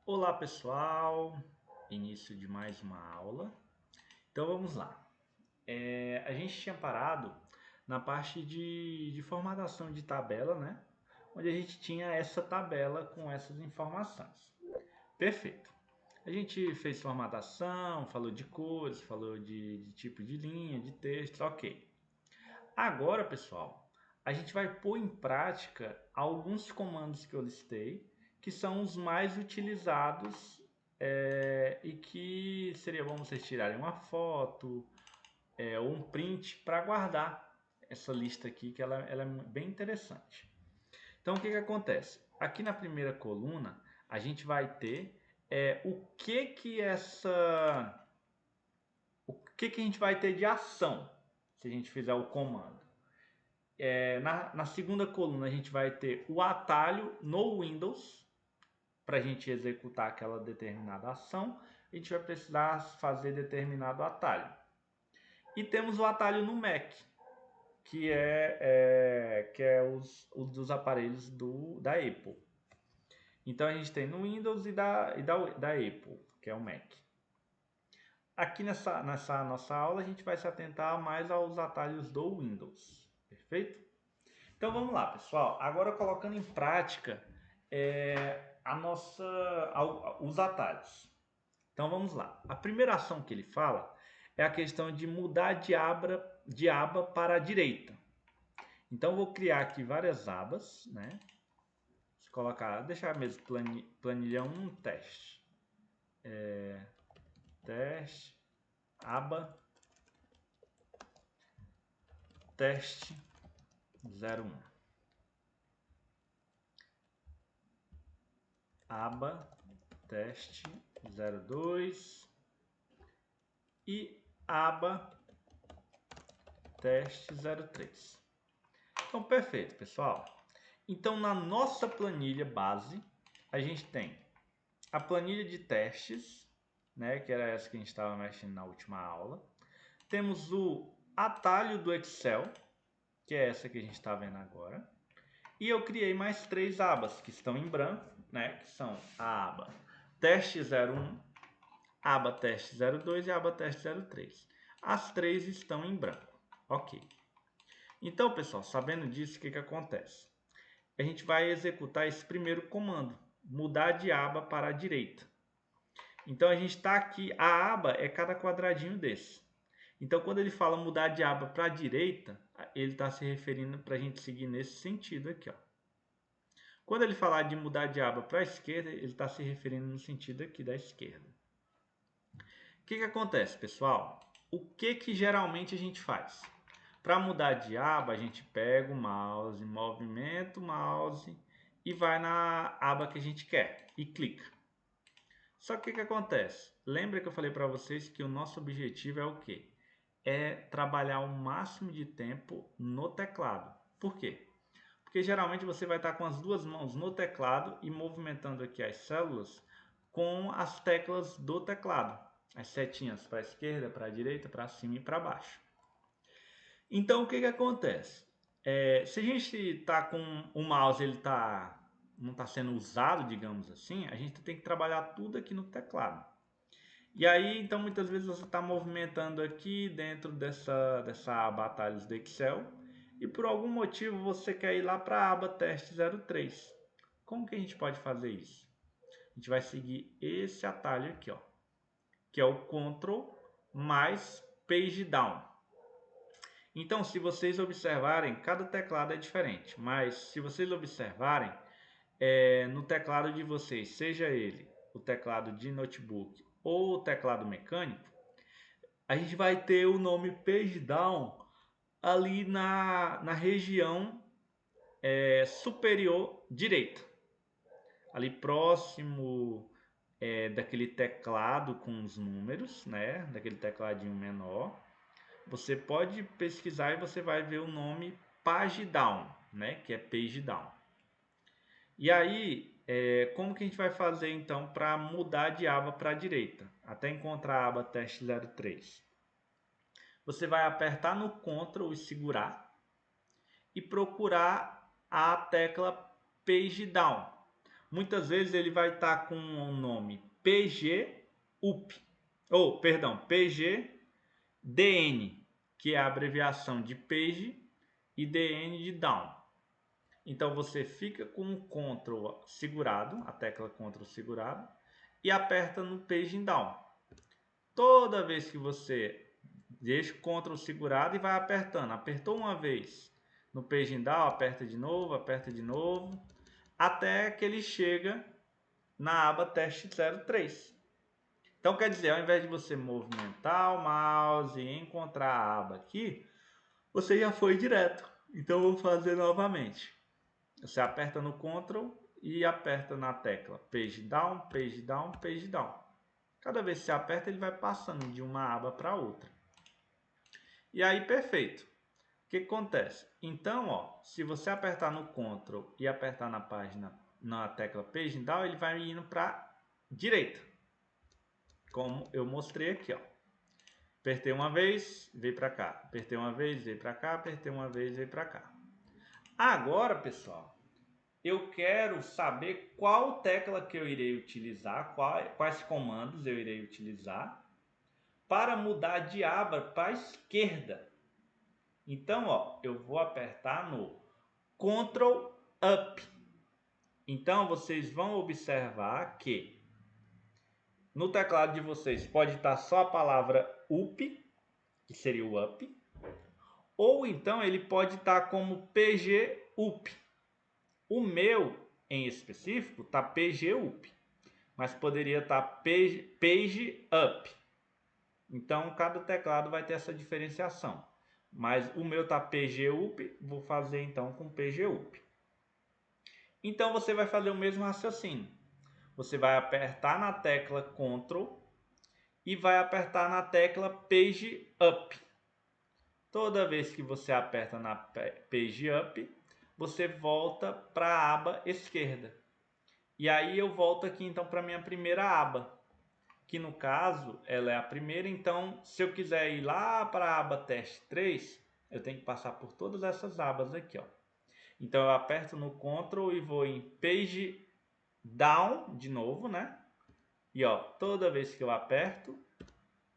Olá pessoal, início de mais uma aula. Então vamos lá. A gente tinha parado na parte de formatação de tabela, né? Onde a gente tinha essa tabela com essas informações. Perfeito. A gente fez formatação, falou de cores, falou de tipo de linha, de texto, ok. Agora, pessoal, a gente vai pôr em prática alguns comandos que eu listei, que são os mais utilizados e que seria bom vocês tirarem uma foto ou um print para guardar essa lista aqui, que ela é bem interessante. Então, o que acontece? Aqui na primeira coluna, a gente vai ter o que a gente vai ter de ação se a gente fizer o comando. Na segunda coluna, a gente vai ter o atalho no Windows para a gente executar aquela determinada ação. A gente vai precisar fazer determinado atalho. E temos o atalho no Mac, que é os dos aparelhos da Apple. Então a gente tem no Windows e da Apple, que é o Mac. Aqui nessa nossa aula a gente vai se atentar mais aos atalhos do Windows, perfeito? Então vamos lá, pessoal. Agora colocando em prática os atalhos. Então vamos lá. A primeira ação que ele fala é a questão de mudar de aba para a direita. Então vou criar aqui várias abas, né? Deixar mesmo planilha 1 teste. Teste, aba, teste 01. Aba, teste 02 e aba teste 03. Então, perfeito, pessoal. Então, na nossa planilha base, a gente tem a planilha de testes, né, que era essa que a gente estava mexendo na última aula. Temos o atalho do Excel, que é essa que a gente está vendo agora. E eu criei mais 3 abas que estão em branco, né, que são a aba teste 01, aba teste 02 e a aba teste 03. As 3 estão em branco. Ok. Então, pessoal, sabendo disso, o que acontece? A gente vai executar esse primeiro comando, mudar de aba para a direita. Então, a gente está aqui, a aba é cada quadradinho desse. Então, quando ele fala mudar de aba para a direita, ele está se referindo para a gente seguir nesse sentido aqui, ó. Quando ele falar de mudar de aba para a esquerda, ele está se referindo no sentido aqui da esquerda. O que acontece, pessoal? O que geralmente a gente faz? Para mudar de aba, a gente pega o mouse, movimenta o mouse e vai na aba que a gente quer e clica. Só que o que acontece? Lembra que eu falei para vocês que o nosso objetivo é o quê? É trabalhar o máximo de tempo no teclado. Por quê? Porque geralmente você vai estar com as duas mãos no teclado e movimentando aqui as células com as teclas do teclado. As setinhas para a esquerda, para a direita, para cima e para baixo. Então o que acontece? Se a gente está com o mouse, não está sendo usado, digamos assim, a gente tem que trabalhar tudo aqui no teclado. E aí, então, muitas vezes você está movimentando aqui dentro dessa aba atalhos do Excel e por algum motivo você quer ir lá para a aba teste 03. Como que a gente pode fazer isso? A gente vai seguir esse atalho aqui, ó, que é o Ctrl mais Page Down. Então, se vocês observarem, cada teclado é diferente, mas se vocês observarem, no teclado de vocês, seja ele o teclado de notebook ou o teclado mecânico, a gente vai ter o nome Page Down ali na região superior direita, ali próximo daquele teclado com os números, né? Daquele tecladinho menor. Você pode pesquisar e você vai ver o nome Page Down, né? Que é Page Down. E aí, como que a gente vai fazer então para mudar de aba para a direita? Até encontrar a aba teste 03. Você vai apertar no Ctrl e segurar e procurar a tecla Page Down. muitas vezes ele vai estar com o nome PG-UP, ou perdão, PG-DN, que é a abreviação de page e DN de down. Então você fica com o Ctrl segurado, a tecla Ctrl segurado, e aperta no page down. Toda vez que você deixa o Ctrl segurado e vai apertando, apertou uma vez no page down, aperta de novo, até que ele chega na aba teste 03. Então quer dizer, ao invés de você movimentar o mouse e encontrar a aba aqui, você já foi direto. Então eu vou fazer novamente. Você aperta no Ctrl e aperta na tecla Page Down, Page Down, Page Down. Cada vez que você aperta, ele vai passando de uma aba para outra. E aí, perfeito. O que acontece? Então, ó, se você apertar no Ctrl e apertar na página, na tecla Page Down, ele vai indo para a direita. Como eu mostrei aqui, ó. Apertei uma vez, veio para cá. Apertei uma vez, veio para cá. Apertei uma vez, veio para cá. Agora, pessoal, eu quero saber qual tecla que eu irei utilizar, quais comandos eu irei utilizar para mudar de aba para a esquerda. Então, ó, eu vou apertar no Ctrl Up. Então, vocês vão observar que no teclado de vocês pode estar só a palavra UP, que seria o Up, ou então ele pode estar como PG Up. O meu, em específico, está PG Up, mas poderia estar Page Up. Então, cada teclado vai ter essa diferenciação. Mas o meu está PG Up, vou fazer então com PG Up. Então, você vai fazer o mesmo raciocínio. Você vai apertar na tecla Ctrl e vai apertar na tecla Page Up. Toda vez que você aperta na Page Up, você volta para a aba esquerda. E aí eu volto aqui então para a minha primeira aba, que no caso ela é a primeira. Então, se eu quiser ir lá para a aba teste 3, eu tenho que passar por todas essas abas aqui, ó. Então eu aperto no Ctrl e vou em Page Down de novo, né? E ó, toda vez que eu aperto,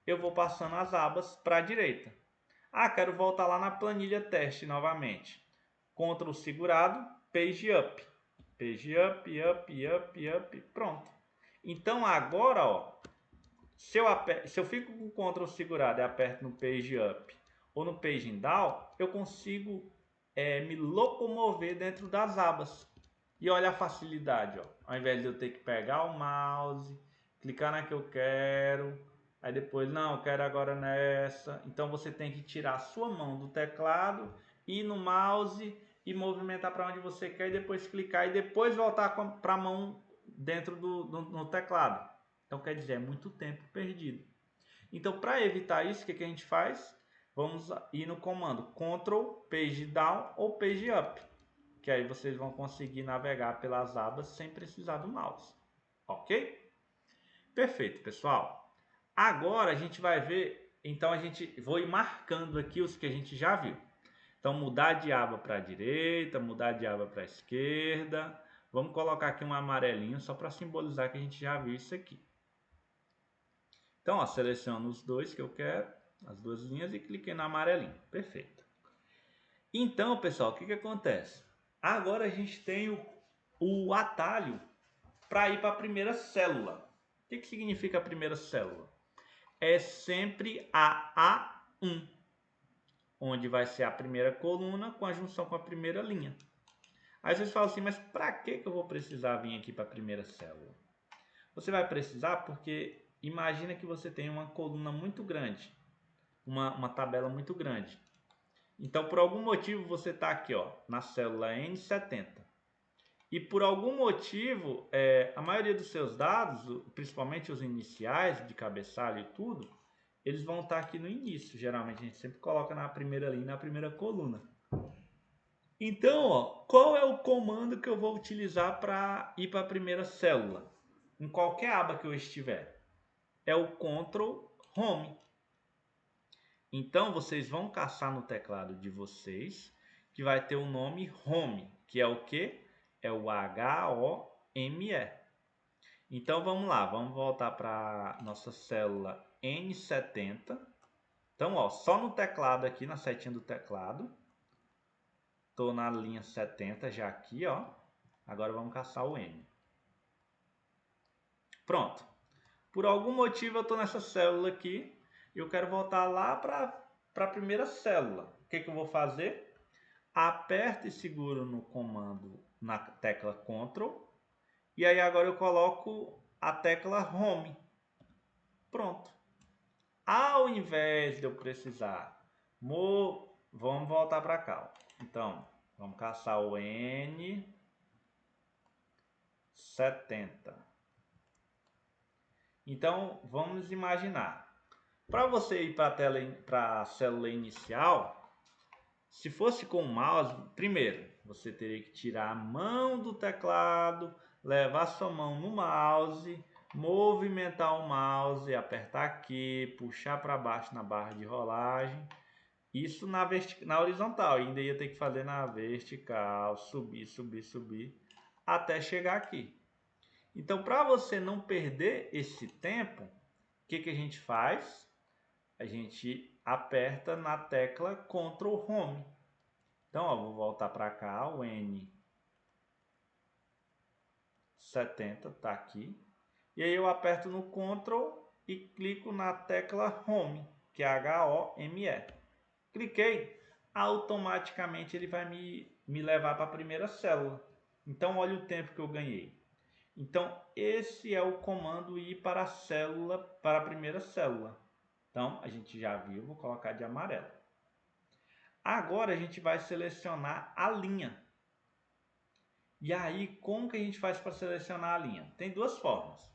eu vou passando as abas para a direita. Ah, quero voltar lá na planilha teste novamente. Ctrl segurado, Page Up. Page Up, Up, Up, Up. Pronto. Então agora, ó, se eu fico com o Ctrl segurado e aperto no Page Up ou no Page Down, eu consigo me locomover dentro das abas. E olha a facilidade, ó. Ao invés de eu ter que pegar o mouse, clicar na que eu quero, aí depois, não, eu quero agora nessa. Então você tem que tirar a sua mão do teclado, ir no mouse e movimentar para onde você quer, e depois clicar e depois voltar para a mão dentro no teclado. Então quer dizer, é muito tempo perdido. Então, para evitar isso, o que a gente faz? Vamos ir no comando Ctrl, Page Down ou Page Up, que aí vocês vão conseguir navegar pelas abas sem precisar do mouse. Ok? Perfeito, pessoal. Agora a gente vai ver, então vou ir marcando aqui os que a gente já viu. Então, mudar de aba para a direita, mudar de aba para a esquerda. Vamos colocar aqui um amarelinho só para simbolizar que a gente já viu isso aqui. Então, ó, seleciono os dois que eu quero, as duas linhas, e cliquei no amarelinho. Perfeito. Então, pessoal, o que acontece? Agora a gente tem o atalho para ir para a primeira célula. O que significa a primeira célula? É sempre a A1, onde vai ser a primeira coluna com a junção com a primeira linha. Aí vocês falam assim, mas para que eu vou precisar vir aqui para a primeira célula? Você vai precisar porque imagina que você tem uma coluna muito grande, uma tabela muito grande. Então, por algum motivo, você está aqui, ó, na célula N70. E por algum motivo, a maioria dos seus dados, principalmente os iniciais de cabeçalho e tudo, eles vão estar aqui no início. Geralmente a gente sempre coloca na primeira linha, na primeira coluna. Então, ó, qual é o comando que eu vou utilizar para ir para a primeira célula? Em qualquer aba que eu estiver. É o Ctrl Home. Então, vocês vão caçar no teclado de vocês, que vai ter o nome Home, que é o que? É o HOME. ME. Então vamos lá, vamos voltar para nossa célula N70. Então, ó, só no teclado aqui, na setinha do teclado. Estou na linha 70 já aqui, ó. Agora vamos caçar o N. Pronto. Por algum motivo eu estou nessa célula aqui. Eu quero voltar lá para a primeira célula. O que eu vou fazer? Aperto e seguro no comando na tecla Ctrl. E aí agora eu coloco a tecla Home. Pronto. Ao invés de eu precisar... Vamos voltar para cá. Ó. Então, vamos caçar o N70. Então, vamos imaginar. Para você ir para a célula inicial, se fosse com o mouse, primeiro, você teria que tirar a mão do teclado, levar sua mão no mouse, movimentar o mouse, apertar aqui, puxar para baixo na barra de rolagem. Isso na horizontal, ainda ia ter que fazer na vertical, subir, subir, subir, até chegar aqui. Então, para você não perder esse tempo, o que a gente faz? A gente aperta na tecla Ctrl Home. Então, ó, vou voltar para cá, o N70 está aqui. E aí eu aperto no Ctrl e clico na tecla Home, que é H-O-M-E. Cliquei, automaticamente ele vai me levar para a primeira célula. Então, olha o tempo que eu ganhei. Então, esse é o comando ir para a célula, para a primeira célula. Então, a gente já viu, vou colocar de amarelo. Agora, a gente vai selecionar a linha. E aí, como que a gente faz para selecionar a linha? Tem duas formas.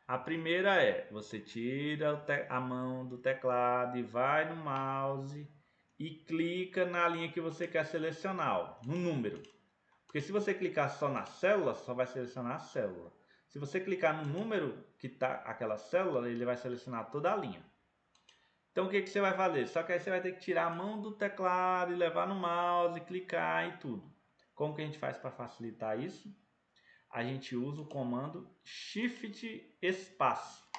A primeira é, você tira a mão do teclado e vai no mouse e clica na linha que você quer selecionar, ó, no número. Porque se você clicar só na célula, só vai selecionar a célula. Se você clicar no número que está aquela célula, ele vai selecionar toda a linha. Então o que você vai fazer? Só que aí você vai ter que tirar a mão do teclado e levar no mouse, clicar e tudo. Como que a gente faz para facilitar isso? A gente usa o comando Shift Espaço.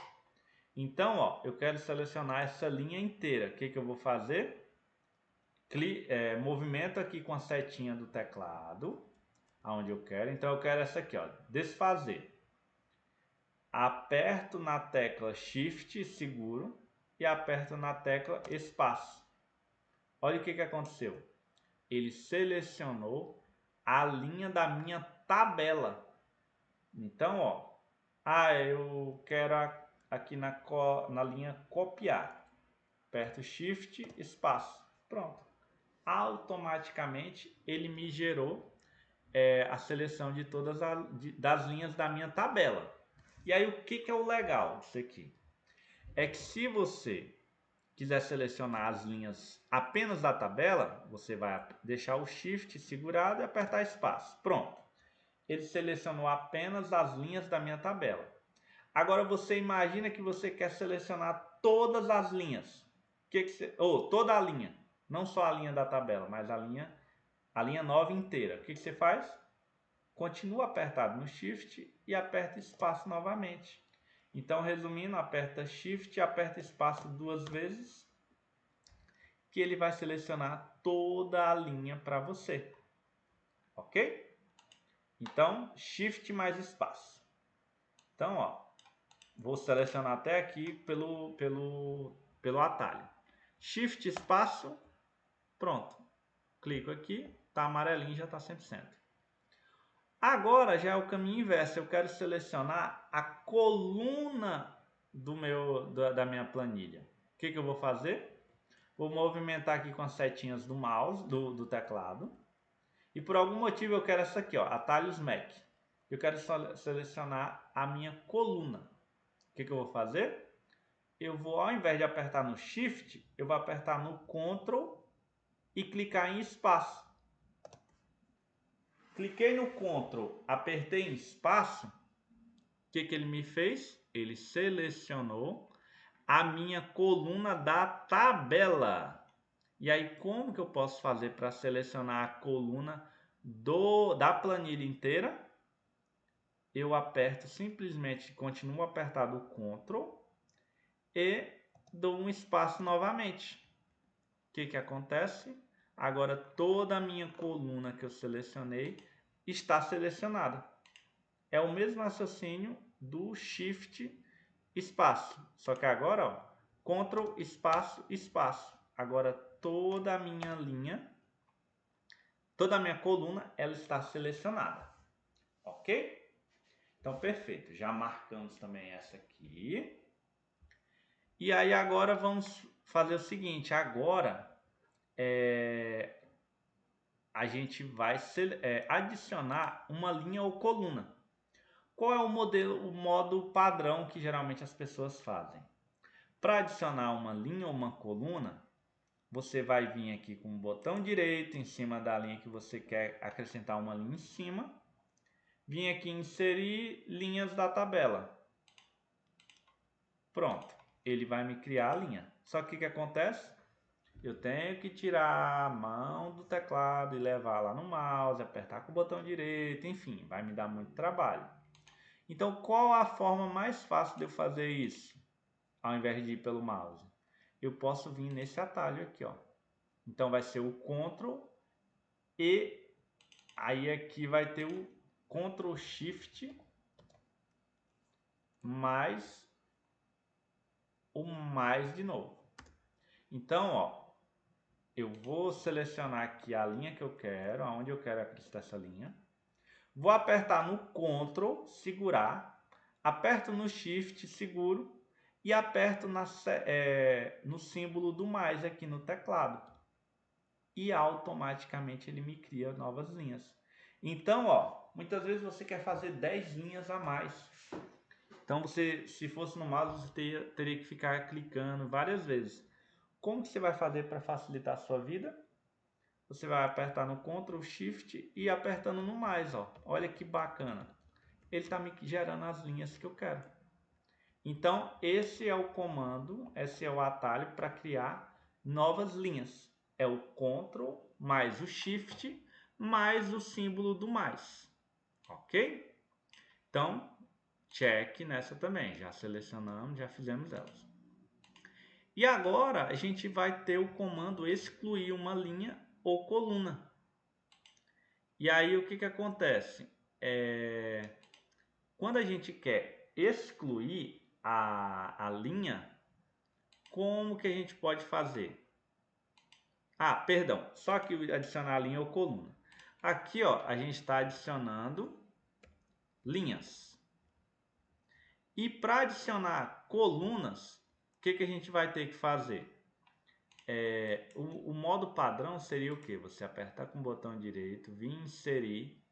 Então, ó, eu quero selecionar essa linha inteira. O que eu vou fazer? Movimento aqui com a setinha do teclado, aonde eu quero. Então eu quero essa aqui, ó, desfazer. Aperto na tecla Shift, seguro, e aperto na tecla Espaço. Olha o que aconteceu. Ele selecionou a linha da minha tabela. Então, ó, eu quero aqui na linha copiar. Aperto Shift, Espaço. Pronto. Automaticamente ele me gerou a seleção de todas das linhas da minha tabela. E aí o que é o legal disso aqui? É que se você quiser selecionar as linhas apenas da tabela, você vai deixar o Shift segurado e apertar espaço. Pronto. Ele selecionou apenas as linhas da minha tabela. Agora você imagina que você quer selecionar todas as linhas. Toda a linha. Não só a linha da tabela, mas a linha nova inteira. O que você faz? Continua apertado no Shift e aperta espaço novamente. Então, resumindo, aperta Shift e aperta espaço 2 vezes, que ele vai selecionar toda a linha para você. Ok? Então, Shift mais espaço. Então, ó, vou selecionar até aqui pelo atalho. Shift espaço, pronto. Clico aqui, tá amarelinho, já está 100%. Agora já é o caminho inverso. Eu quero selecionar a coluna da minha planilha. O que eu vou fazer? Vou movimentar aqui com as setinhas do mouse, do teclado. E por algum motivo eu quero essa aqui, ó, atalhos Mac. Eu quero selecionar a minha coluna. O que eu vou fazer? Eu vou, ao invés de apertar no Shift, eu vou apertar no Ctrl e clicar em espaço. Cliquei no Ctrl, apertei em espaço. O que ele me fez? Ele selecionou a minha coluna da tabela. E aí, como que eu posso fazer para selecionar a coluna da planilha inteira? eu aperto simplesmente, continuo apertado o Ctrl e dou um espaço novamente. O que acontece? Agora toda a minha coluna que eu selecionei está selecionada. É o mesmo raciocínio do Shift espaço, só que agora, ó, Ctrl espaço espaço. Agora toda a minha linha, toda a minha coluna, ela está selecionada, ok? Então perfeito, já marcamos também essa aqui. E aí agora vamos fazer o seguinte, agora a gente vai adicionar uma linha ou coluna. Qual é o modo padrão que geralmente as pessoas fazem? Para adicionar uma linha ou uma coluna, você vai vir aqui com o botão direito em cima da linha que você quer acrescentar uma linha em cima. Vim aqui em inserir linhas da tabela. Pronto, ele vai me criar a linha. Só que o que acontece? Eu tenho que tirar a mão do teclado e levar lá no mouse, apertar com o botão direito, enfim, vai me dar muito trabalho. Então, qual a forma mais fácil de eu fazer isso? Ao invés de ir pelo mouse, eu posso vir nesse atalho aqui, ó. Então vai ser o Ctrl e aí aqui vai ter o Ctrl Shift mais o mais de novo. Então, ó, eu vou selecionar aqui a linha que eu quero, aonde eu quero acrescentar essa linha. Vou apertar no Ctrl, segurar, aperto no Shift, seguro e aperto no símbolo do mais aqui no teclado. E automaticamente ele me cria novas linhas. Então, ó, muitas vezes você quer fazer 10 linhas a mais. Então, você, se fosse no mouse, você teria que ficar clicando várias vezes. Como que você vai fazer para facilitar a sua vida? Você vai apertar no Ctrl, Shift e apertando no mais, ó. Olha que bacana. Ele está me gerando as linhas que eu quero. Então, esse é o comando, esse é o atalho para criar novas linhas. É o Ctrl mais o Shift mais o símbolo do mais. Ok? Então, check nessa também. Já selecionamos, já fizemos elas. E agora a gente vai ter o comando excluir uma linha ou coluna. E aí o que acontece? Quando a gente quer excluir a linha, como que a gente pode fazer? Ah, perdão, só que adicionar a linha ou coluna. Aqui, ó, a gente está adicionando linhas. E para adicionar colunas, o que a gente vai ter que fazer? O modo padrão seria o que? Você apertar com o botão direito, vir inserir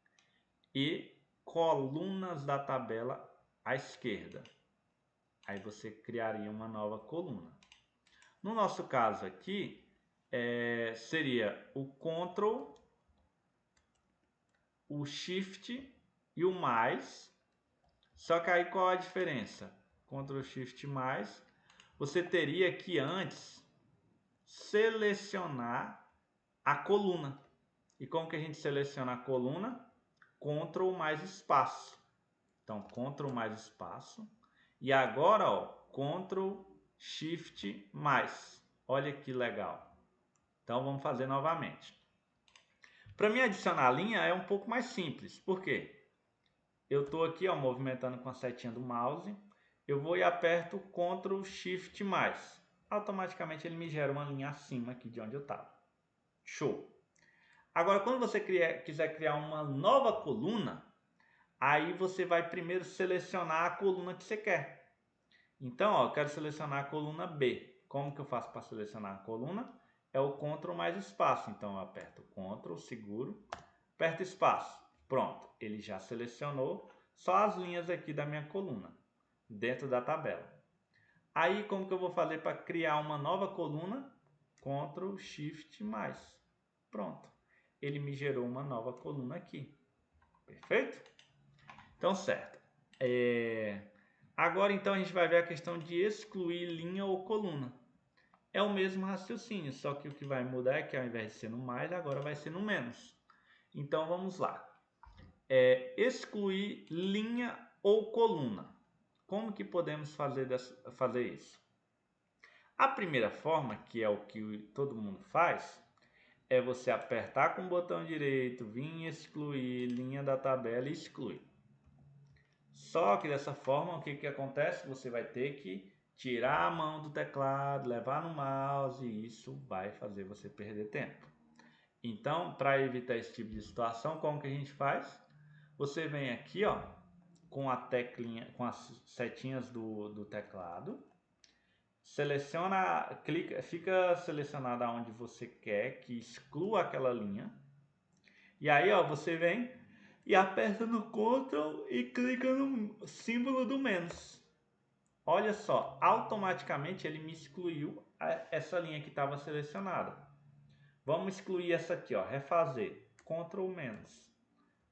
e colunas da tabela à esquerda. Aí você criaria uma nova coluna. No nosso caso aqui, seria o Ctrl, o Shift e o mais. Só que aí qual a diferença? Ctrl Shift mais, você teria que antes selecionar a coluna. E como que a gente seleciona a coluna? Ctrl mais espaço. Então, Ctrl mais espaço. E agora, ó, Ctrl Shift mais. Olha que legal. Então, vamos fazer novamente. Para mim adicionar a linha é um pouco mais simples. Por quê? Eu estou aqui, ó, movimentando com a setinha do mouse. Eu vou e aperto Ctrl Shift mais. Automaticamente ele me gera uma linha acima aqui de onde eu estava. Show! Agora, quando você quiser criar uma nova coluna, aí você vai primeiro selecionar a coluna que você quer. Então, ó, eu quero selecionar a coluna B. Como que eu faço para selecionar a coluna? É o Ctrl mais espaço. Então, eu aperto Ctrl, seguro, aperto espaço. Pronto, ele já selecionou só as linhas aqui da minha coluna, dentro da tabela. Aí, como que eu vou fazer para criar uma nova coluna? Ctrl, Shift, mais. Pronto, ele me gerou uma nova coluna aqui. Perfeito? Então, certo. Agora, então, a gente vai ver a questão de excluir linha ou coluna. É o mesmo raciocínio, só que o que vai mudar é que ao invés de ser no mais, agora vai ser no menos. Então, vamos lá. excluir linha ou coluna. Como que podemos fazer isso? A primeira forma, que é o que todo mundo faz, é você apertar com o botão direito, vir em excluir, linha da tabela e exclui. Só que dessa forma, o que acontece? Você vai ter que tirar a mão do teclado, levar no mouse e isso vai fazer você perder tempo. Então, para evitar esse tipo de situação, como que a gente faz? Você vem aqui, ó, com a teclinha, com as setinhas do teclado, seleciona, clica, fica selecionado aonde você quer que exclua aquela linha. E aí, ó, você vem e aperta no Ctrl e clica no símbolo do menos. Olha só, automaticamente ele me excluiu essa linha que estava selecionada. Vamos excluir essa aqui, ó, refazer, Ctrl menos.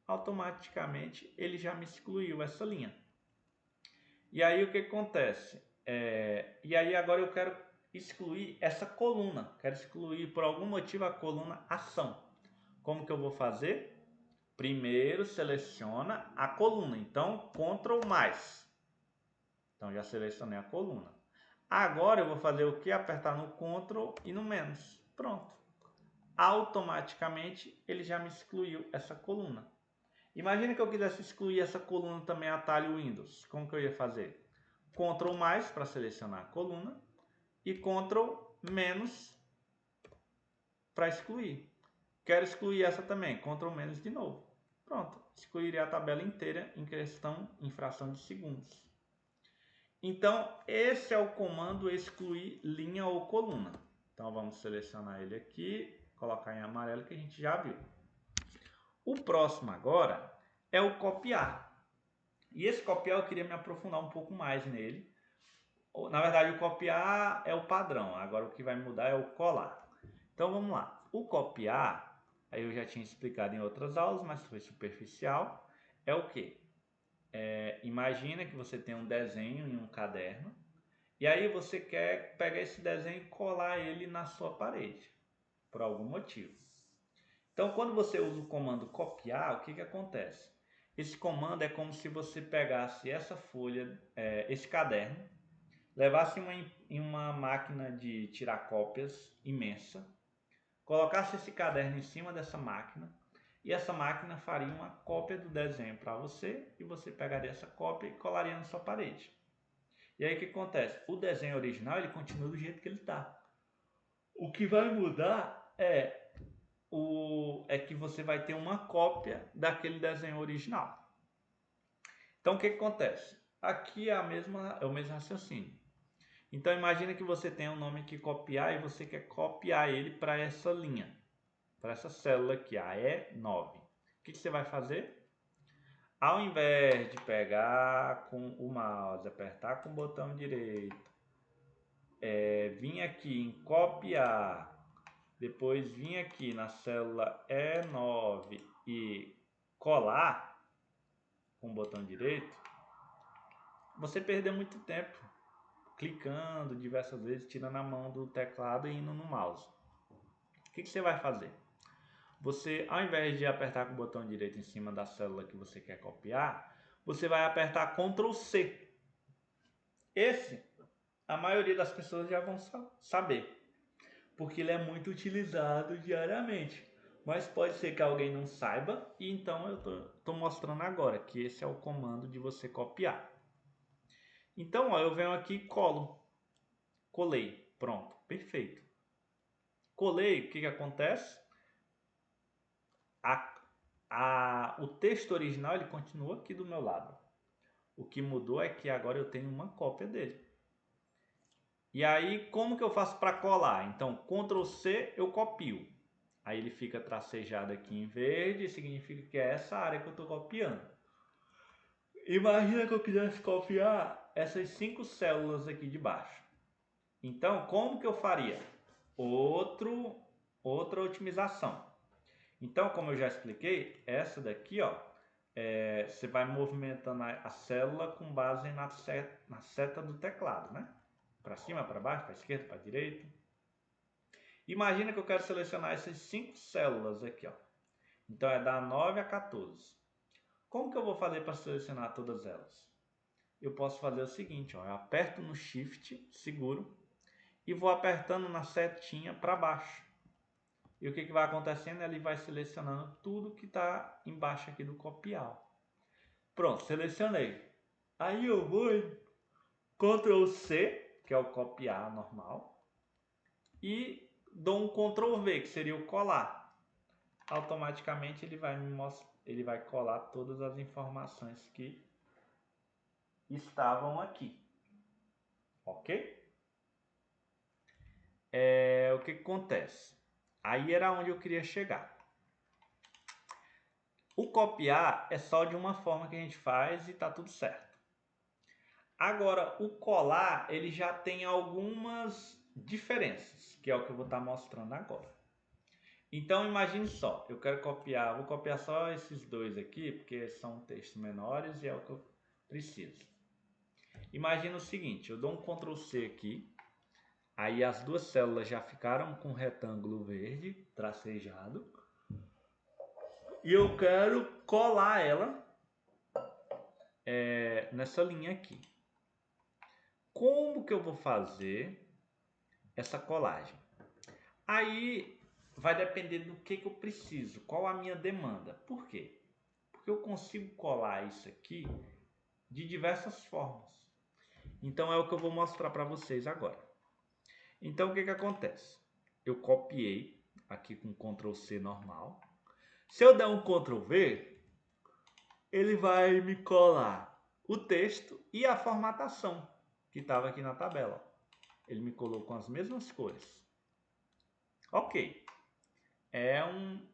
Automaticamente ele já me excluiu essa linha. E aí o que acontece? E aí agora eu quero excluir essa coluna. Quero excluir por algum motivo a coluna ação. Como que eu vou fazer? Primeiro seleciona a coluna. Então Ctrl mais. Então já selecionei a coluna. Agora eu vou fazer o que? Apertar no Ctrl e no menos. Pronto. Automaticamente ele já me excluiu essa coluna. Imagina que eu quisesse excluir essa coluna também atalho Windows. Como que eu ia fazer? Ctrl mais para selecionar a coluna e Ctrl menos para excluir. Quero excluir essa também, Ctrl menos de novo. Pronto, excluirei a tabela inteira em fração de segundos. Então, esse é o comando excluir linha ou coluna. Então, vamos selecionar ele aqui, colocar em amarelo que a gente já viu. O próximo agora é o copiar. E esse copiar eu queria me aprofundar um pouco mais nele. Na verdade, o copiar é o padrão. Agora, o que vai mudar é o colar. Então, vamos lá. O copiar, aí eu já tinha explicado em outras aulas, mas foi superficial. É o quê? Imagina que você tem um desenho em um caderno. E aí você quer pegar esse desenho e colar ele na sua parede. Por algum motivo. Então, quando você usa o comando copiar, o que acontece? Esse comando é como se você pegasse essa folha, esse caderno, levasse em uma máquina de tirar cópias imensa, colocasse esse caderno em cima dessa máquina e essa máquina faria uma cópia do desenho para você e você pegaria essa cópia e colaria na sua parede. E aí o que acontece? O desenho original ele continua do jeito que ele está. O que vai mudar é que você vai ter uma cópia daquele desenho original. Então o que acontece? Aqui é o mesmo raciocínio. Então imagina que você tem um nome que copiar e você quer copiar ele para essa linha, para essa célula aqui, a E9. O que você vai fazer? Ao invés de pegar com o mouse, apertar com o botão direito, vir aqui em copiar, depois vir aqui na célula E9 e colar com o botão direito, você perdeu muito tempo clicando diversas vezes, tirando a mão do teclado e indo no mouse. O que você vai fazer? Você, ao invés de apertar com o botão direito em cima da célula que você quer copiar, você vai apertar Ctrl C. Esse, a maioria das pessoas já vão saber, porque ele é muito utilizado diariamente. Mas pode ser que alguém não saiba, e então eu estou mostrando agora que esse é o comando de você copiar. Então, ó, eu venho aqui e colo. Colei. Pronto. Perfeito. Colei, o que acontece? O texto original ele continua aqui do meu lado. O que mudou é que agora eu tenho uma cópia dele. E aí, como que eu faço para colar? Então, Ctrl C, eu copio. Aí ele fica tracejado aqui em verde, significa que é essa área que eu estou copiando. Imagina que eu quisesse copiar essas 5 células aqui de baixo. Então, como que eu faria? Outra otimização. Então, como eu já expliquei, essa daqui, ó, você vai movimentando a célula com base na seta do teclado, né? Para cima, para baixo, para esquerda, para direita. Imagina que eu quero selecionar essas 5 células aqui, ó. Então, é da 9 a 14. Como que eu vou fazer para selecionar todas elas? Eu posso fazer o seguinte, ó, eu aperto no Shift, seguro, e vou apertando na setinha para baixo. E o que vai acontecendo? Ele vai selecionando tudo que está embaixo aqui do copiar. Pronto, selecionei. Aí eu vou em Ctrl C, que é o copiar normal, e dou um Ctrl V, que seria o colar. Automaticamente ele vai me mostrar, ele vai colar todas as informações que estavam aqui. Ok? O que acontece? Aí era onde eu queria chegar. O copiar é só de uma forma que a gente faz e tá tudo certo. Agora, o colar, ele já tem algumas diferenças, que é o que eu vou estar mostrando agora. Então, imagine só, eu quero copiar, vou copiar só esses dois aqui, porque são textos menores e é o que eu preciso. Imagina o seguinte, eu dou um Ctrl C aqui, aí as duas células já ficaram com um retângulo verde, tracejado, e eu quero colar ela nessa linha aqui. Como que eu vou fazer essa colagem? Aí vai depender do que eu preciso, qual a minha demanda. Por quê? Porque eu consigo colar isso aqui de diversas formas. Então é o que eu vou mostrar para vocês agora. Então o que acontece? Eu copiei aqui com Ctrl C normal. Se eu der um Ctrl V, ele vai me colar o texto e a formatação que estava aqui na tabela. Ele me colocou com as mesmas cores. Ok.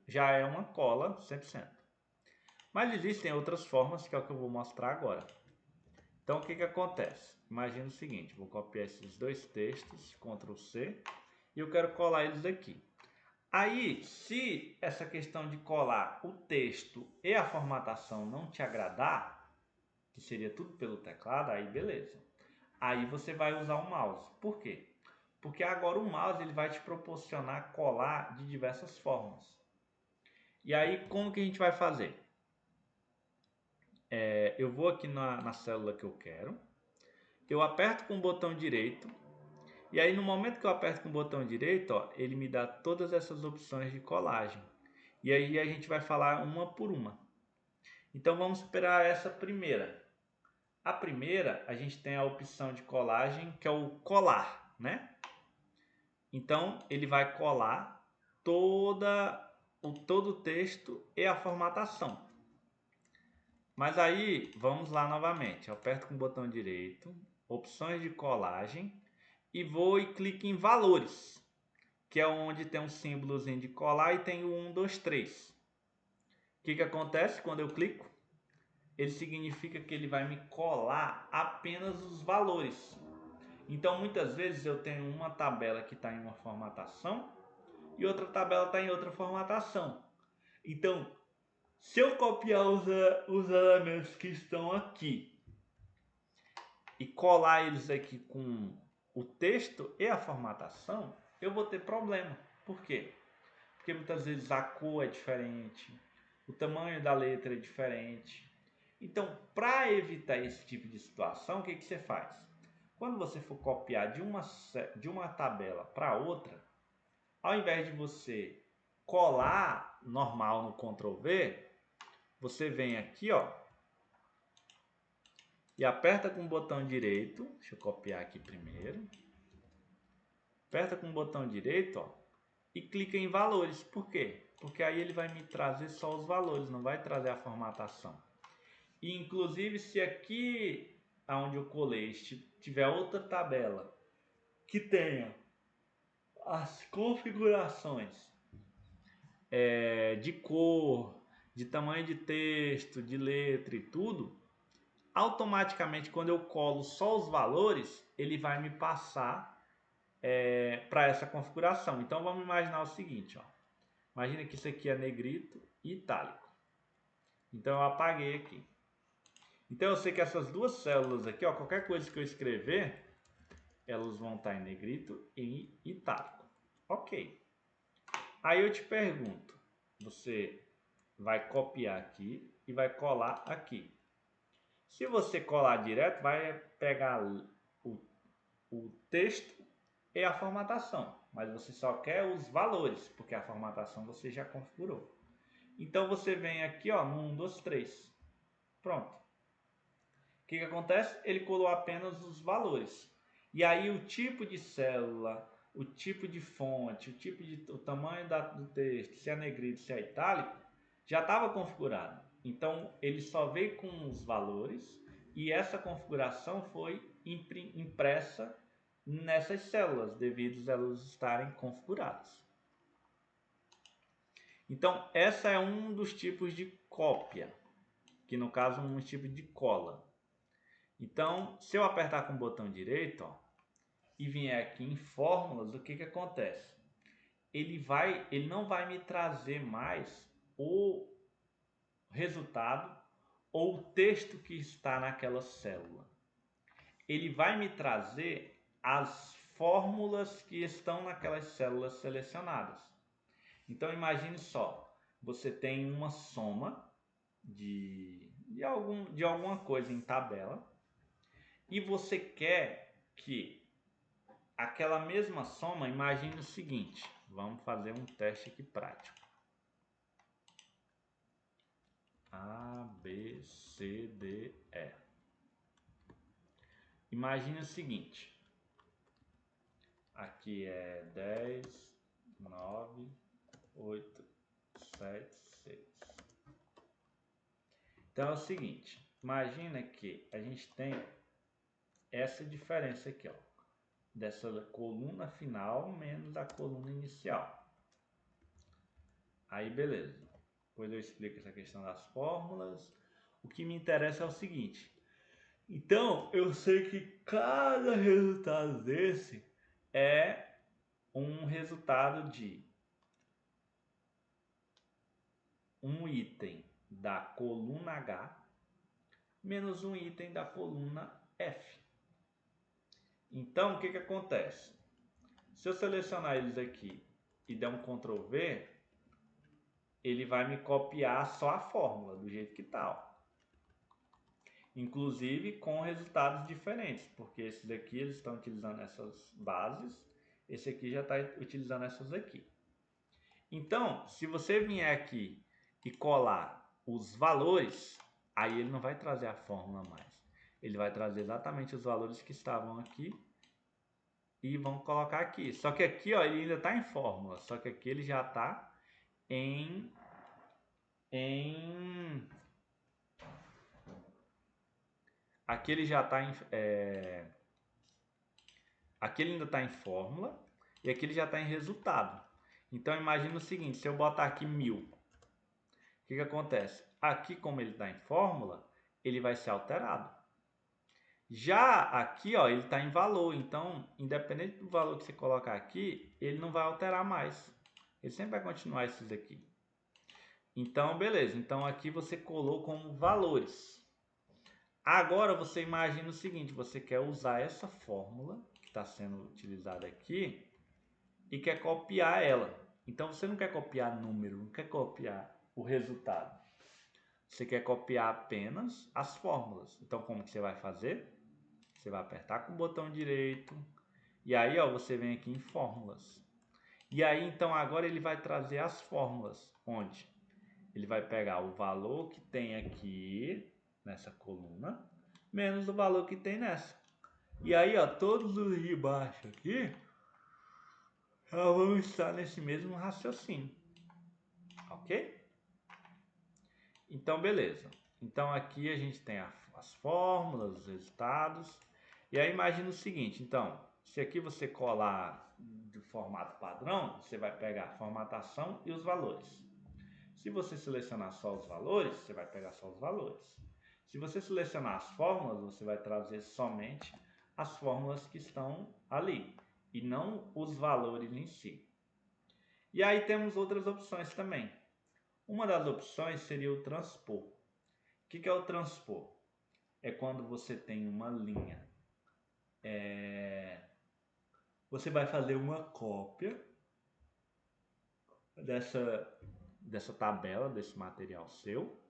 Já é uma cola 100%. Mas existem outras formas que é o que eu vou mostrar agora. Então o que acontece? Imagina o seguinte, vou copiar esses dois textos, Ctrl C, e eu quero colar eles aqui. Aí, se essa questão de colar o texto e a formatação não te agradar, que seria tudo pelo teclado, aí beleza. Aí você vai usar o mouse. Por quê? Porque agora o mouse ele vai te proporcionar colar de diversas formas. E aí, como que a gente vai fazer? Eu vou aqui na célula que eu quero, eu aperto com o botão direito, e aí no momento que eu aperto com o botão direito, ó, ele me dá todas essas opções de colagem. E aí a gente vai falar uma por uma. Então vamos esperar essa primeira. A primeira, a gente tem a opção de colagem, que é o colar, né? Então ele vai colar todo o texto e a formatação. Mas aí, vamos lá novamente. Eu aperto com o botão direito, opções de colagem, e vou e clico em valores, que é onde tem um símbolozinho de colar e tem o 1, 2, 3. O que acontece quando eu clico? Ele significa que ele vai me colar apenas os valores. Então, muitas vezes eu tenho uma tabela que está em uma formatação e outra tabela está em outra formatação. Então, se eu copiar os elementos que estão aqui e colar eles aqui com o texto e a formatação, eu vou ter problema. Por quê? Porque muitas vezes a cor é diferente, o tamanho da letra é diferente. Então, para evitar esse tipo de situação, o que você faz? Quando você for copiar de uma tabela para outra, ao invés de você colar normal no Ctrl V, você vem aqui, ó, e aperta com o botão direito. Deixa eu copiar aqui primeiro. Aperta com o botão direito, ó, e clica em valores. Por quê? Porque aí ele vai me trazer só os valores, não vai trazer a formatação. E inclusive se aqui onde eu colei tiver outra tabela que tenha as configurações de cor, de tamanho de texto, de letra e tudo, automaticamente quando eu colo só os valores, ele vai me passar para essa configuração. Então vamos imaginar o seguinte, ó. Imagina que isso aqui é negrito e itálico. Então eu apaguei aqui. Então eu sei que essas duas células aqui, ó, qualquer coisa que eu escrever, elas vão estar em negrito e itálico. Ok. Aí eu te pergunto, você vai copiar aqui e vai colar aqui. Se você colar direto, vai pegar o texto e a formatação, mas você só quer os valores, porque a formatação você já configurou. Então você vem aqui, ó, no 1, 2, 3. Pronto. O que acontece? Ele colou apenas os valores. E aí o tipo de célula, o tipo de fonte, o tamanho do texto, se é negrito, se é itálico, já estava configurado. Então ele só veio com os valores e essa configuração foi impressa nessas células, devido a elas estarem configuradas. Então essa é um dos tipos de cópia, que no caso é um tipo de cola. Então, se eu apertar com o botão direito, ó, e vier aqui em fórmulas, o que acontece? Ele não vai me trazer mais o resultado ou o texto que está naquela célula. Ele vai me trazer as fórmulas que estão naquelas células selecionadas. Então imagine só, você tem uma soma de alguma coisa em tabela e você quer que aquela mesma soma, imagine o seguinte, vamos fazer um teste aqui prático. A, B, C, D, E. Imagine o seguinte, aqui é 10, 9, 8, 7, 6. Então é o seguinte, imagina que a gente tem essa diferença aqui, ó, dessa coluna final menos a coluna inicial. Aí beleza, depois eu explico essa questão das fórmulas. O que me interessa é o seguinte, então eu sei que cada resultado desse é um resultado de um item da coluna H menos um item da coluna F. Então, o que acontece? Se eu selecionar eles aqui e der um Ctrl V, ele vai me copiar só a fórmula, do jeito que está. Inclusive com resultados diferentes, porque esses daqui eles estão utilizando essas bases, esse aqui já está utilizando essas aqui. Então, se você vier aqui e colar os valores, aí ele não vai trazer a fórmula mais. Ele vai trazer exatamente os valores que estavam aqui e vão colocar aqui. Só que aqui, ó, ele ainda está em fórmula, só que aqui ele já está aqui ele já está aqui ele ainda está em fórmula e aqui ele já está em resultado. Então imagina o seguinte, se eu botar aqui 1000, o que acontece? Aqui, como ele está em fórmula, ele vai ser alterado. Já aqui, ó, ele está em valor, então independente do valor que você colocar aqui, ele não vai alterar mais. Ele sempre vai continuar esses aqui. Então, beleza. Então aqui você colou como valores. Agora você imagina o seguinte, você quer usar essa fórmula que está sendo utilizada aqui e quer copiar ela. Então você não quer copiar número, não quer copiar o resultado. Você quer copiar apenas as fórmulas. Então como que você vai fazer? Você vai apertar com o botão direito e aí, ó, você vem aqui em fórmulas. E aí então agora ele vai trazer as fórmulas, onde ele vai pegar o valor que tem aqui nessa coluna menos o valor que tem nessa. E aí, ó, todos os de baixo aqui já vão estar nesse mesmo raciocínio. Ok? Então, beleza. Então aqui a gente tem as fórmulas, os resultados. E aí imagina o seguinte, então, se aqui você colar do formato padrão, você vai pegar a formatação e os valores. Se você selecionar só os valores, você vai pegar só os valores. Se você selecionar as fórmulas, você vai trazer somente as fórmulas que estão ali e não os valores em si. E aí temos outras opções também. Uma das opções seria o transpor. O que é o transpor? É quando você tem uma linha. Você vai fazer uma cópia dessa tabela, desse material seu,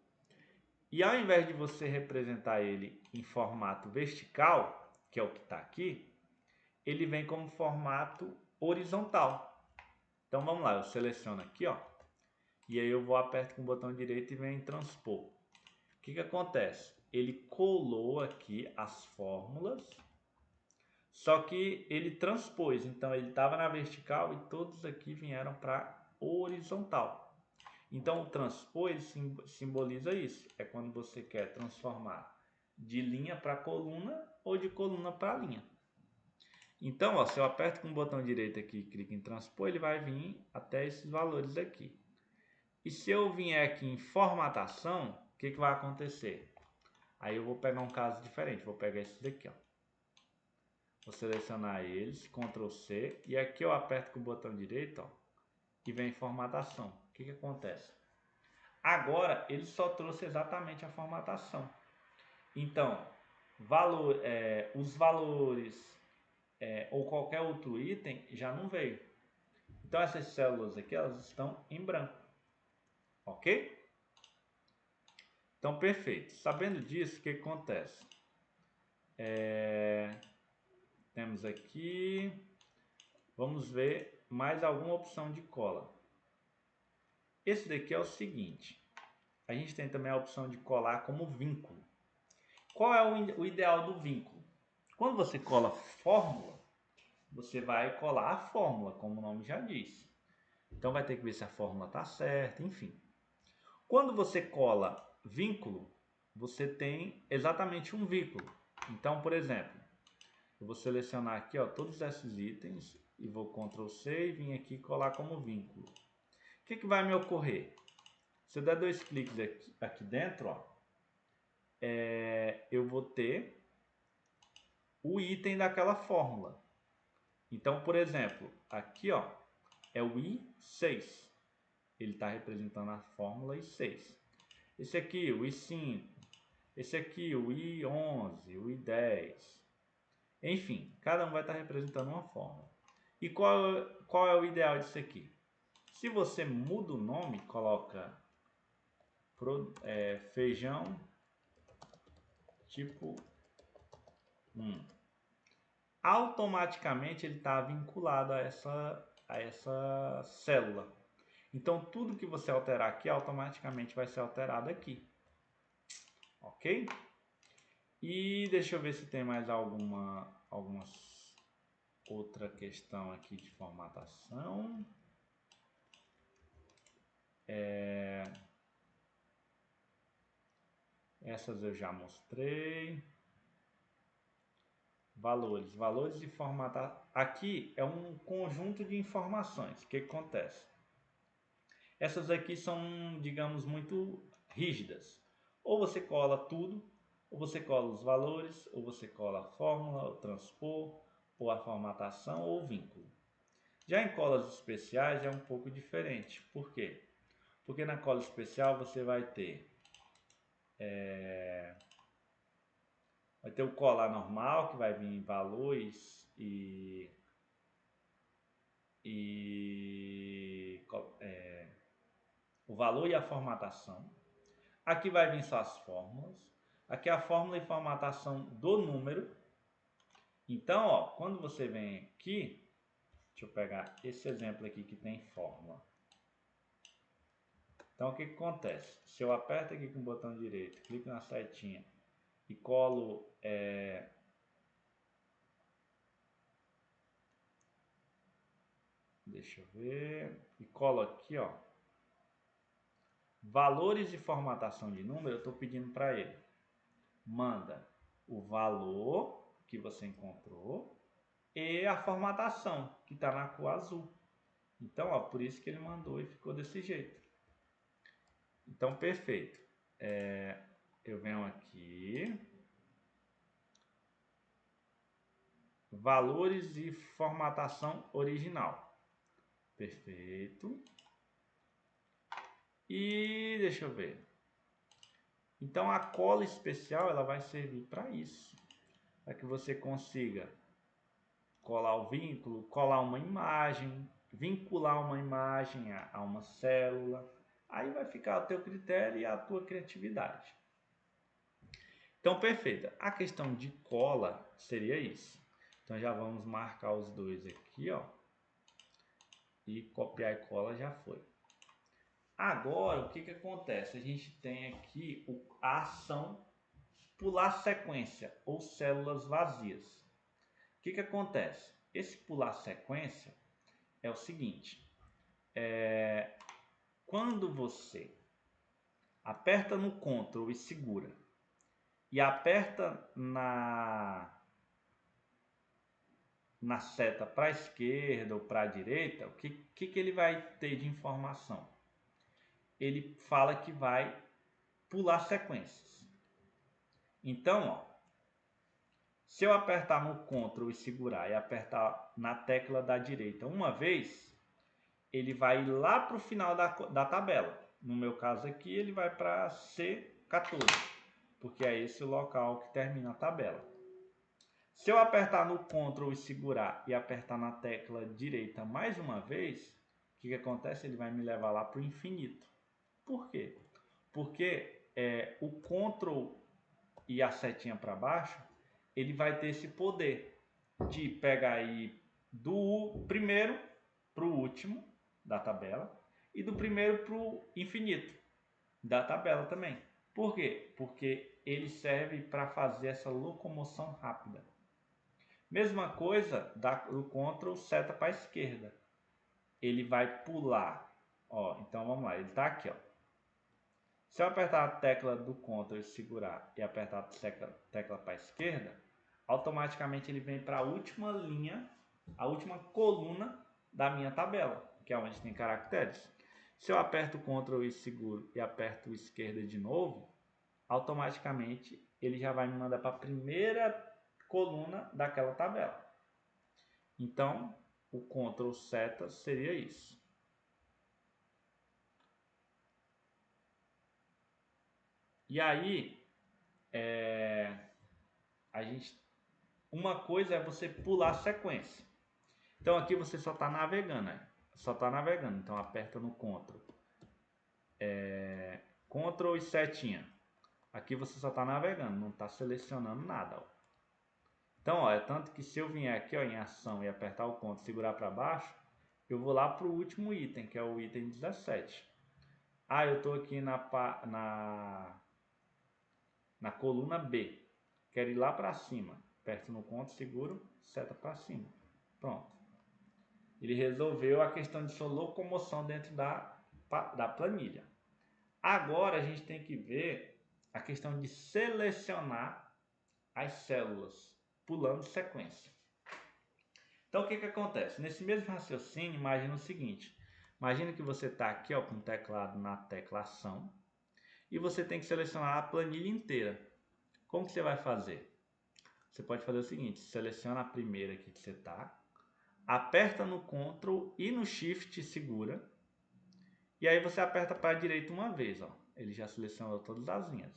E ao invés de você representar ele em formato vertical, que é o que está aqui, ele vem como formato horizontal. Então vamos lá, eu seleciono aqui, ó, e aí eu vou aperto com o botão direito e venho em transpor. O que acontece? Ele colou aqui as fórmulas, só que ele transpôs, então ele estava na vertical e todos aqui vieram para horizontal. Então o transpor ele simboliza isso, é quando você quer transformar de linha para coluna ou de coluna para linha. Então, ó, se eu aperto com o botão direito aqui e clico em transpor, ele vai vir até esses valores aqui. E se eu vier aqui em formatação, o que vai acontecer? Aí eu vou pegar um caso diferente, vou pegar esses daqui, ó. Vou selecionar eles, Ctrl C, e aqui eu aperto com o botão direito, ó, e vem em formatação. O que acontece? Agora ele só trouxe exatamente a formatação. Então, os valores ou qualquer outro item já não veio. Então essas células aqui elas estão em branco, ok? Então perfeito. Sabendo disso, o que acontece? Temos aqui, vamos ver mais alguma opção de cola. Esse daqui é o seguinte, a gente tem também a opção de colar como vínculo. Qual é o ideal do vínculo? Quando você cola fórmula, você vai colar a fórmula, como o nome já diz. Então vai ter que ver se a fórmula está certa, enfim. Quando você cola vínculo, você tem exatamente um vínculo. Então, por exemplo, eu vou selecionar aqui, ó, todos esses itens e vou Ctrl C e vir aqui colar como vínculo. O que vai me ocorrer? Se eu der 2 cliques aqui dentro, ó, eu vou ter o item daquela fórmula. Então, por exemplo, aqui, ó, é o I6. Ele está representando a fórmula I6. Esse aqui, o I5. Esse aqui, o I11, o I10. Enfim, cada um vai estar representando uma fórmula. E qual é o ideal disso aqui? Se você muda o nome, coloca feijão tipo 1. Automaticamente ele está vinculado a essa célula. Então tudo que você alterar aqui automaticamente vai ser alterado aqui. Ok? E deixa eu ver se tem mais alguma outra questão aqui de formatação. Essas eu já mostrei. Valores de formatação. Aqui é um conjunto de informações. O que acontece? Essas aqui são, digamos, muito rígidas. Ou você cola tudo, ou você cola os valores, ou você cola a fórmula, o transpor, ou a formatação, ou o vínculo. Já em colas especiais é um pouco diferente. Por quê? Porque na cola especial você vai ter o colar normal, que vai vir em valores o valor e a formatação. Aqui vai vir só as fórmulas. Aqui é a fórmula e formatação do número. Então, ó, quando você vem aqui, deixa eu pegar esse exemplo aqui que tem fórmula. Então, o que acontece? Se eu aperto aqui com o botão direito, clico na setinha e colo deixa eu ver, e colo aqui, ó, valores de formatação de número, eu estou pedindo para ele, manda o valor que você encontrou e a formatação, que está na cor azul. Então, ó, por isso que ele mandou e ficou desse jeito. Então, perfeito. Eu venho aqui, valores de formatação original. Perfeito. E deixa eu ver. Então a cola especial ela vai servir para isso, para que você consiga colar o vínculo, colar uma imagem, vincular uma imagem a uma célula. Aí vai ficar a teu critério e a tua criatividade. Então, perfeito. A questão de cola seria isso. Então, já vamos marcar os dois aqui, ó. E copiar e cola já foi. Agora, o que que acontece? A gente tem aqui a ação pular sequência ou células vazias. O que que acontece? Esse pular sequência é o seguinte. Quando você aperta no Ctrl e segura e aperta na seta para a esquerda ou para a direita, o que ele vai ter de informação? Ele fala que vai pular sequências. Então, ó, se eu apertar no Ctrl e segurar e apertar na tecla da direita uma vez, ele vai lá para o final da tabela. No meu caso aqui, ele vai para C14, porque é esse o local que termina a tabela. Se eu apertar no Ctrl e segurar e apertar na tecla direita mais uma vez, o que acontece? Ele vai me levar lá para o infinito. Por quê? Porque o Ctrl e a setinha para baixo, ele vai ter esse poder de pegar aí do primeiro para o último da tabela e do primeiro para o infinito da tabela também. Por quê? Porque ele serve para fazer essa locomoção rápida. Mesma coisa do Ctrl seta para a esquerda. Ele vai pular. Ó, então vamos lá, ele está aqui. Ó. Se eu apertar a tecla do Ctrl e segurar e apertar a tecla para a esquerda, automaticamente ele vem para a última linha, a última coluna da minha tabela, que é onde tem caracteres. Se eu aperto o Ctrl e seguro e aperto o esquerda de novo, automaticamente ele já vai me mandar para a primeira coluna daquela tabela. Então, o Ctrl seta seria isso. E aí, uma coisa é você pular a sequência. Então aqui você só está navegando, né? Só está navegando. Então aperta no Ctrl. Ctrl e setinha. Aqui você só está navegando, não está selecionando nada. Ó. Então, ó, é tanto que se eu vier aqui ó, em ação e apertar o Ctrl e segurar para baixo, eu vou lá para o último item, que é o item 17. Ah, eu estou aqui na coluna B. Quero ir lá para cima. Aperto no Ctrl, seguro, seta para cima. Pronto. Ele resolveu a questão de sua locomoção dentro da planilha. Agora a gente tem que ver a questão de selecionar as células, pulando sequência. Então o que acontece? Nesse mesmo raciocínio, imagina o seguinte. Imagina que você está aqui ó, com o teclado na tecla ação e você tem que selecionar a planilha inteira. Como que você vai fazer? Você pode fazer o seguinte, seleciona a primeira aqui que você está, aperta no Ctrl e no Shift segura, e aí você aperta para a direita uma vez, ó. Ele já selecionou todas as linhas.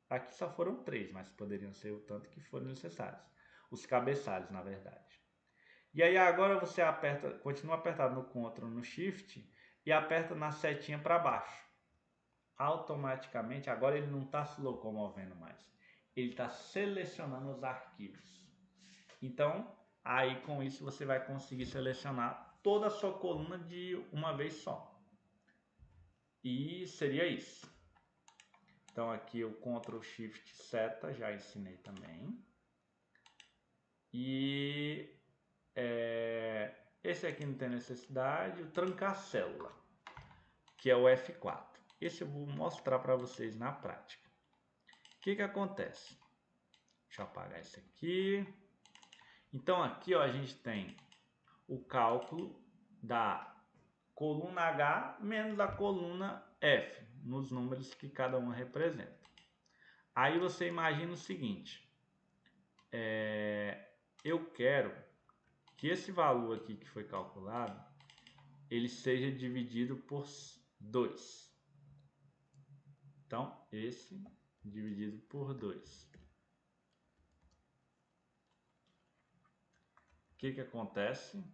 Aqui só foram 3, mas poderiam ser o tanto que forem necessários. Os cabeçalhos, na verdade. E aí agora você aperta, continua apertado no Ctrl, no Shift, e aperta na setinha para baixo. Automaticamente, agora ele não está se locomovendo mais. Ele está selecionando os arquivos. Então, aí com isso você vai conseguir selecionar toda a sua coluna de uma vez só. E seria isso. Então aqui o Ctrl Shift seta, já ensinei também. E esse aqui não tem necessidade, o trancar célula, que é o F4. Esse eu vou mostrar para vocês na prática. O que acontece? Deixa eu apagar esse aqui. Então aqui ó, a gente tem o cálculo da coluna H menos a coluna F, nos números que cada uma representa. Aí você imagina o seguinte, eu quero que esse valor aqui que foi calculado, ele seja dividido por 2. Então, esse dividido por 2. O que acontece?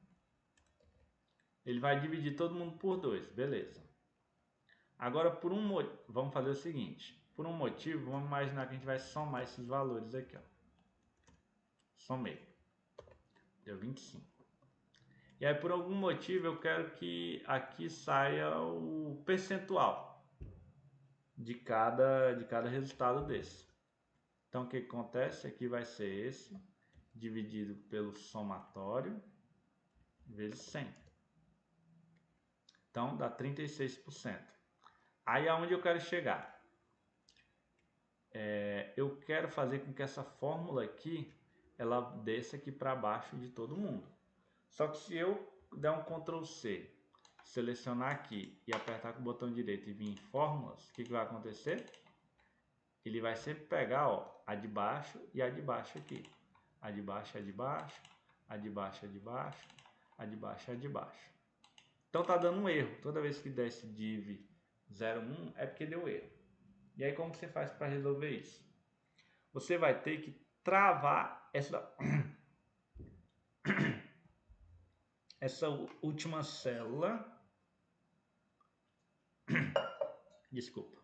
Ele vai dividir todo mundo por 2, beleza. Agora, vamos fazer o seguinte. por um motivo, vamos imaginar que a gente vai somar esses valores aqui, ó. Somei. Deu 25. E aí, por algum motivo, eu quero que aqui saia o percentual de cada resultado desse. Então, o que acontece? Aqui vai ser esse, dividido pelo somatório, vezes 100. Então, dá 36%. Aí, aonde eu quero chegar? Eu quero fazer com que essa fórmula aqui, ela desça aqui para baixo de todo mundo. Só que se eu der um Ctrl C, selecionar aqui e apertar com o botão direito e vir em fórmulas, o que vai acontecer? Ele vai sempre pegar, ó, a de baixo e a de baixo aqui. A de baixo, a de baixo, a de baixo, a de baixo, a de baixo, a de baixo. Então tá dando um erro. Toda vez que der esse div 01 é porque deu erro. E aí como você faz para resolver isso? Você vai ter que travar essa última célula. Desculpa.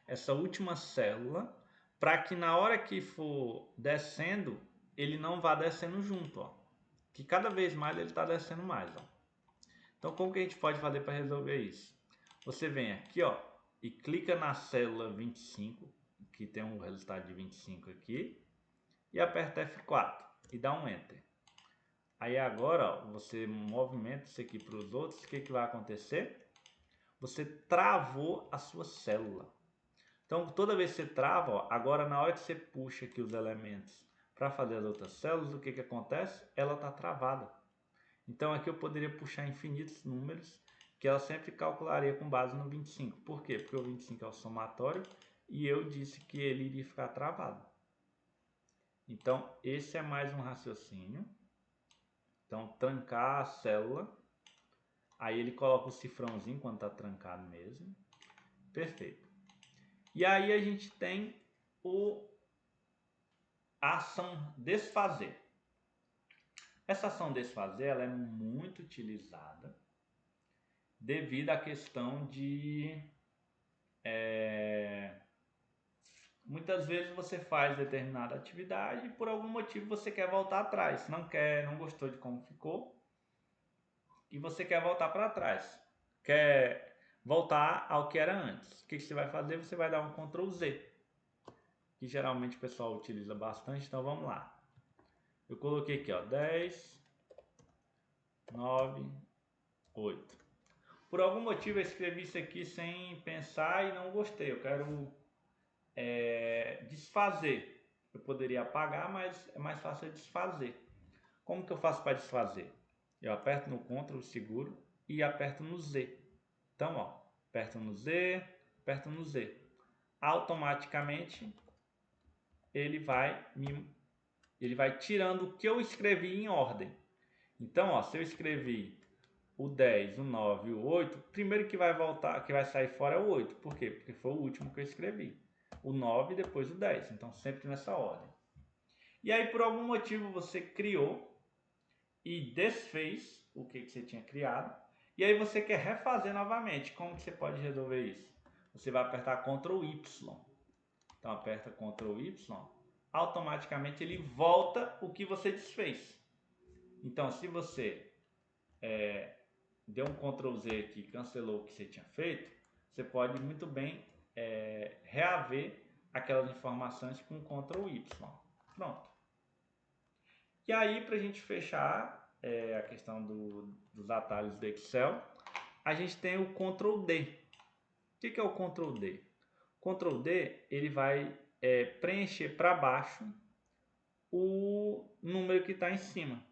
Essa última célula, para que na hora que for descendo, ele não vá descendo junto, ó. Que cada vez mais ele está descendo mais, ó. Então, como que a gente pode fazer para resolver isso? Você vem aqui, ó, e clica na célula 25, que tem um resultado de 25 aqui, e aperta F4 e dá um Enter. Aí agora, ó, você movimenta isso aqui para os outros, o que vai acontecer? Você travou a sua célula. Então, toda vez que você trava, ó, agora na hora que você puxa aqui os elementos para fazer as outras células, o que acontece? Ela está travada. Então, aqui eu poderia puxar infinitos números, que ela sempre calcularia com base no 25. Por quê? Porque o 25 é o somatório e eu disse que ele iria ficar travado. Então, esse é mais um raciocínio. Então, trancar a célula. Aí ele coloca o cifrãozinho quando está trancado mesmo. Perfeito. E aí a gente tem a ação desfazer. Essa ação desfazer ela é muito utilizada devido à questão de muitas vezes você faz determinada atividade e por algum motivo você quer voltar atrás, não gostou de como ficou e você quer voltar para trás, quer voltar ao que era antes. O que você vai fazer? Você vai dar um Ctrl Z, que geralmente o pessoal utiliza bastante, então vamos lá. Eu coloquei aqui, ó, 10, 9, 8. Por algum motivo eu escrevi isso aqui sem pensar e não gostei. Eu quero desfazer. Eu poderia apagar, mas é mais fácil desfazer. Como que eu faço para desfazer? Eu aperto no Ctrl, seguro e aperto no Z. Então, ó, aperto no Z, aperto no Z. Automaticamente ele vai tirando o que eu escrevi em ordem. Então, ó, se eu escrevi o 10, o 9 e o 8, primeiro que vai voltar, que vai sair fora é o 8. Por quê? Porque foi o último que eu escrevi. O 9 e depois o 10. Então, sempre nessa ordem. E aí, por algum motivo, você criou e desfez o que você tinha criado. E aí, você quer refazer novamente. Como que você pode resolver isso? Você vai apertar Ctrl Y. Então, aperta Ctrl Y. Automaticamente, ele volta o que você desfez. Então, se você deu um Ctrl Z aqui e cancelou o que você tinha feito, você pode muito bem reaver aquelas informações com Ctrl Y. Pronto. E aí, para a gente fechar a questão dos atalhos do Excel, a gente tem o Ctrl D. O que é o Ctrl D? O Ctrl D ele vai preencher para baixo o número que está em cima.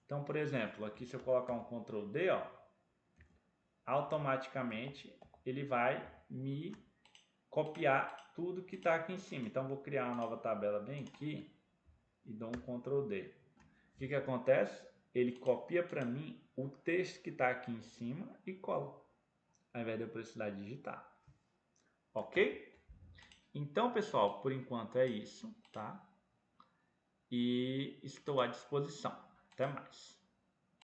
Então, por exemplo, aqui se eu colocar um Ctrl D, ó, automaticamente ele vai me copiar tudo que está aqui em cima. Então, vou criar uma nova tabela bem aqui e dou um Ctrl D. O que acontece? Ele copia para mim o texto que está aqui em cima e cola, ao invés de eu precisar digitar. Ok? Então, pessoal, por enquanto é isso, tá? E estou à disposição. Até mais.